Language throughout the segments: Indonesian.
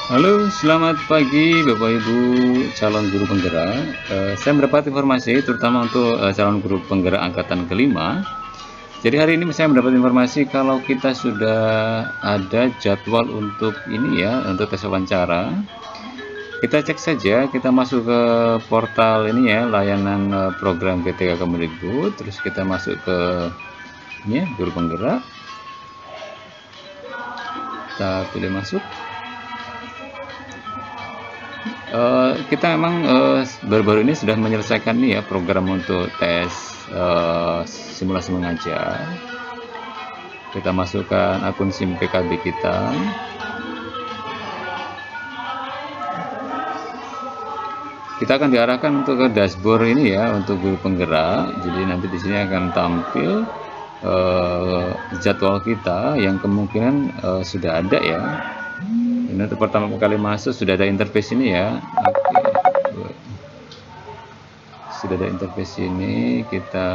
Halo, selamat pagi Bapak Ibu calon guru penggerak. Saya mendapat informasi terutama untuk calon guru penggerak angkatan kelima. Jadi hari ini saya mendapat informasi kalau kita sudah ada jadwal untuk ini ya, untuk tes wawancara. Kita cek saja, kita masuk ke portal ini ya, layanan program GTK Kemendikbud, terus kita masuk ke ini ya, guru penggerak. Kita pilih masuk. Kita memang baru-baru ini sudah menyelesaikan nih ya program untuk tes simulasi mengajar. Kita masukkan akun SIM PKB kita. Kita akan diarahkan untuk ke dashboard ini ya untuk guru penggerak. Jadi nanti di sini akan tampil jadwal kita yang kemungkinan sudah ada ya. Ini untuk pertama kali masuk sudah ada interface ini ya. Oke. Sudah ada interface ini, kita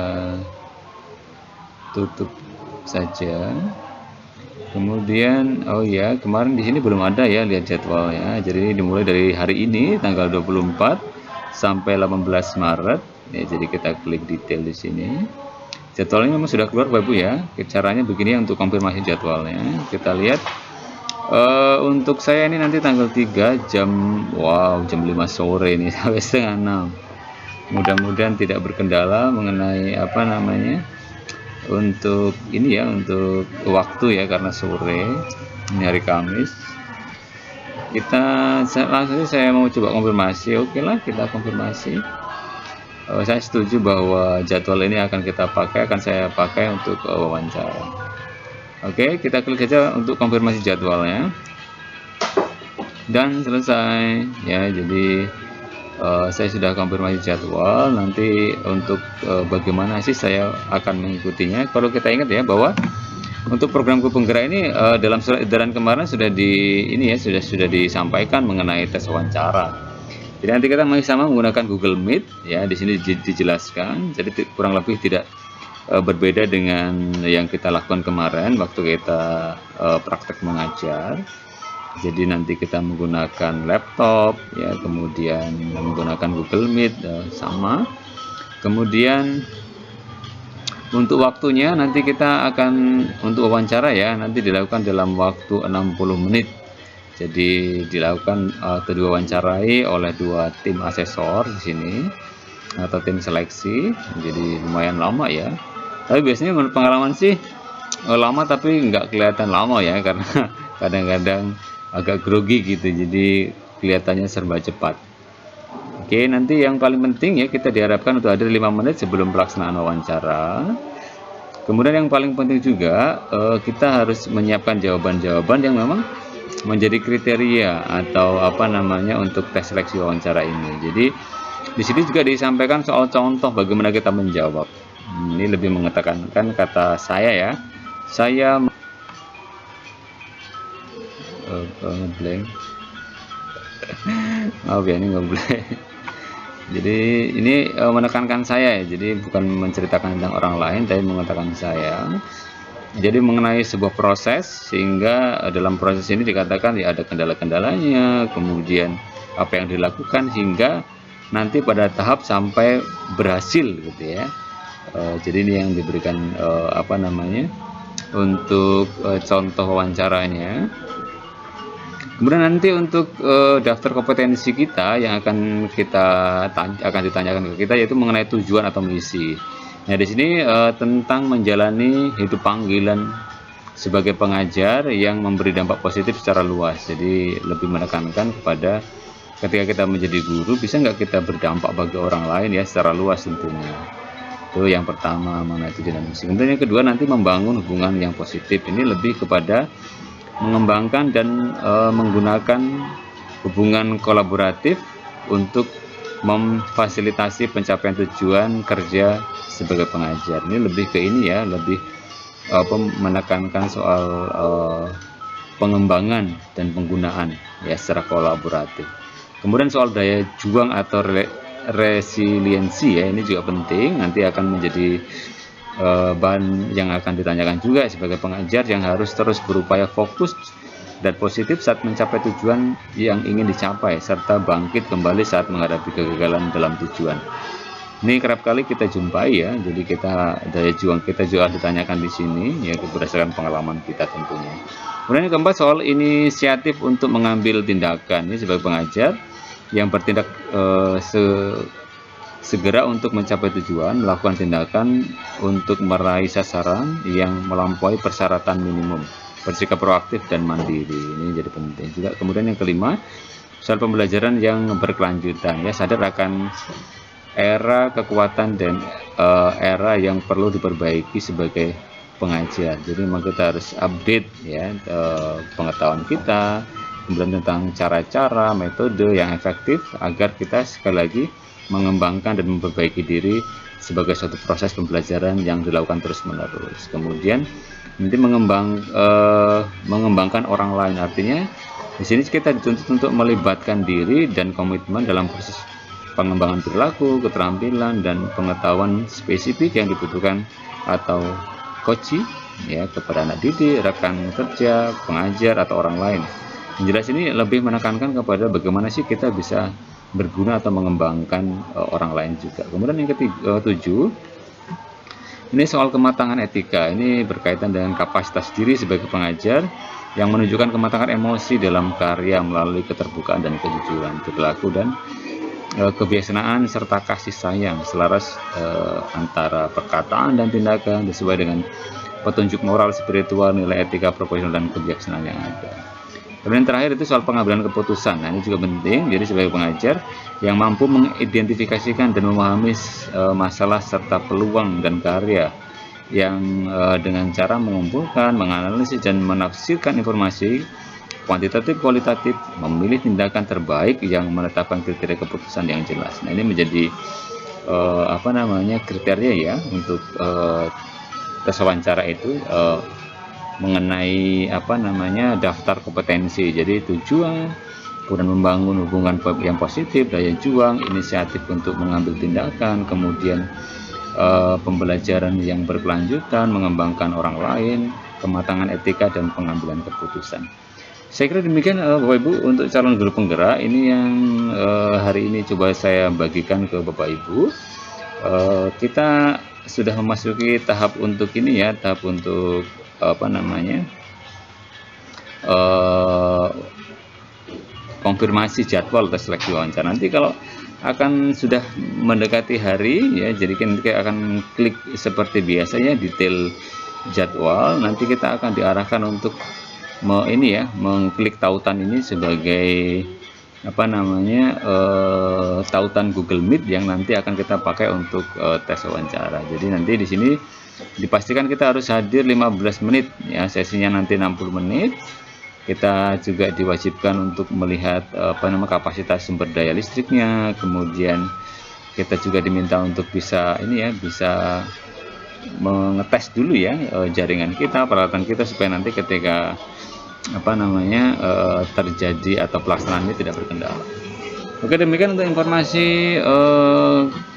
tutup saja. Kemudian oh ya, kemarin di sini belum ada ya, lihat jadwalnya. Jadi dimulai dari hari ini tanggal 24 sampai 18 Maret. Ya, jadi kita klik detail di sini. Jadwalnya memang sudah keluar Bapak Ibu ya. Caranya begini untuk konfirmasi jadwalnya. Kita lihat untuk saya ini nanti tanggal 3 jam 5 sore ini sampai setengah 6. Mudah-mudahan tidak berkendala mengenai apa namanya untuk ini ya, untuk waktu ya, karena sore ini hari Kamis. Langsung saya mau coba konfirmasi. Oke lah, kita konfirmasi. Saya setuju bahwa jadwal ini akan saya pakai untuk wawancara. Oke, kita klik saja untuk konfirmasi jadwalnya dan selesai ya. Jadi saya sudah konfirmasi jadwal. Nanti untuk bagaimana sih saya akan mengikutinya. Kalau kita ingat ya bahwa untuk program guru penggerak ini dalam surat edaran kemarin sudah sudah disampaikan mengenai tes wawancara. Jadi nanti kita masih sama menggunakan Google Meet ya. Di sini dijelaskan. Jadi kurang lebih tidak berbeda dengan yang kita lakukan kemarin waktu kita praktek mengajar. Jadi nanti kita menggunakan laptop ya, kemudian menggunakan Google Meet sama. Kemudian untuk waktunya nanti kita akan untuk wawancara ya, nanti dilakukan dalam waktu 60 menit. Jadi dilakukan diwawancarai oleh 2 tim asesor di sini atau tim seleksi. Jadi lumayan lama ya. Tapi biasanya menurut pengalaman sih lama, tapi nggak kelihatan lama ya, karena kadang-kadang agak grogi gitu, jadi kelihatannya serba cepat. Oke, nanti yang paling penting ya, kita diharapkan untuk hadir 5 menit sebelum pelaksanaan wawancara. Kemudian yang paling penting juga kita harus menyiapkan jawaban-jawaban yang memang menjadi kriteria atau apa namanya untuk tes seleksi wawancara ini. Jadi di sini juga disampaikan soal contoh bagaimana kita menjawab. Ini lebih mengetekankan kata saya ya. Saya ngeblank. Maaf ya, ini ngeblank. Jadi ini menekankan saya ya. Jadi bukan menceritakan tentang orang lain, tapi mengatakan saya. Jadi mengenai sebuah proses, sehingga dalam proses ini dikatakan ya ada kendala-kendalanya, kemudian apa yang dilakukan hingga nanti pada tahap sampai berhasil gitu ya. Jadi ini yang diberikan apa namanya untuk contoh wawancaranya. Kemudian nanti untuk daftar kompetensi kita yang akan ditanyakan ke kita, yaitu mengenai tujuan atau misi. Nah di sini tentang menjalani hidup panggilan sebagai pengajar yang memberi dampak positif secara luas. Jadi lebih menekankan kepada ketika kita menjadi guru, bisa nggak kita berdampak bagi orang lain ya secara luas tentunya. Itu yang pertama, mengenai tujuan dan misi. Kemudian yang kedua nanti membangun hubungan yang positif. Ini lebih kepada mengembangkan dan menggunakan hubungan kolaboratif untuk memfasilitasi pencapaian tujuan kerja sebagai pengajar. Ini lebih ke ini ya, lebih menekankan soal pengembangan dan penggunaan ya secara kolaboratif. Kemudian soal daya juang atau resiliensi ya, ini juga penting, nanti akan menjadi bahan yang akan ditanyakan juga sebagai pengajar yang harus terus berupaya fokus dan positif saat mencapai tujuan yang ingin dicapai, serta bangkit kembali saat menghadapi kegagalan dalam tujuan. Ini kerap kali kita jumpai ya, jadi daya juang kita juga ditanyakan di sini, ya berdasarkan pengalaman kita tentunya. Kemudian yang keempat, soal inisiatif untuk mengambil tindakan. Ini sebagai pengajar yang bertindak segera untuk mencapai tujuan, melakukan tindakan untuk meraih sasaran yang melampaui persyaratan minimum, bersikap proaktif dan mandiri. Ini jadi penting juga. Kemudian yang kelima, soal pembelajaran yang berkelanjutan, ya sadar akan era kekuatan dan era yang perlu diperbaiki sebagai pengajar. Jadi memang kita harus update ya pengetahuan kita, kemudian tentang cara-cara, metode yang efektif agar kita sekali lagi mengembangkan dan memperbaiki diri sebagai suatu proses pembelajaran yang dilakukan terus-menerus. Kemudian nanti mengembangkan orang lain, artinya di sini kita dituntut untuk melibatkan diri dan komitmen dalam proses pengembangan perilaku, keterampilan, dan pengetahuan spesifik yang dibutuhkan atau coaching ya kepada anak didik, rekan kerja, pengajar, atau orang lain. Yang jelas ini lebih menekankan kepada bagaimana sih kita bisa berguna atau mengembangkan orang lain juga. Kemudian yang ketujuh, ini soal kematangan etika. Ini berkaitan dengan kapasitas diri sebagai pengajar yang menunjukkan kematangan emosi dalam karya melalui keterbukaan dan kejujuran perilaku dan kebiasaan serta kasih sayang selaras antara perkataan dan tindakan sesuai dengan petunjuk moral, spiritual, nilai etika, profesional, dan kebijaksanaan yang ada. Kemudian terakhir itu soal pengambilan keputusan. Nah, ini juga penting. Jadi sebagai pengajar yang mampu mengidentifikasikan dan memahami masalah serta peluang dan karya yang dengan cara mengumpulkan, menganalisis, dan menafsirkan informasi kuantitatif, kualitatif, memilih tindakan terbaik yang menetapkan kriteria keputusan yang jelas. Nah, ini menjadi kriteria ya untuk tes wawancara itu mengenai daftar kompetensi. Jadi tujuan, kemudian membangun hubungan yang positif, daya juang, inisiatif untuk mengambil tindakan, kemudian pembelajaran yang berkelanjutan, mengembangkan orang lain, kematangan etika, dan pengambilan keputusan. Saya kira demikian Bapak Ibu untuk calon guru penggerak ini yang hari ini coba saya bagikan ke Bapak Ibu. Kita sudah memasuki tahap untuk ini ya, tahap untuk konfirmasi jadwal tes seleksi wawancara. Nanti kalau akan sudah mendekati hari ya, jadi kita akan klik seperti biasanya detail jadwal. Nanti kita akan diarahkan untuk mengklik tautan ini sebagai tautan Google Meet yang nanti akan kita pakai untuk tes wawancara. Jadi nanti di sini dipastikan kita harus hadir 15 menit ya, sesinya nanti 60 menit. Kita juga diwajibkan untuk melihat kapasitas sumber daya listriknya. Kemudian kita juga diminta untuk bisa mengetes dulu ya jaringan kita, peralatan kita, supaya nanti ketika terjadi atau pelaksanaannya tidak berkendala. Oke, demikian untuk informasi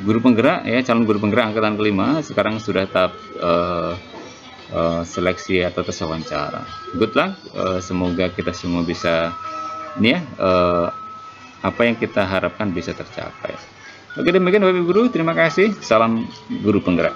guru penggerak ya, calon guru penggerak angkatan kelima sekarang sudah tahap seleksi atau tes wawancara. Good luck, semoga kita semua bisa apa yang kita harapkan bisa tercapai. Oke, demikian Bapak Ibu guru, terima kasih. Salam guru penggerak.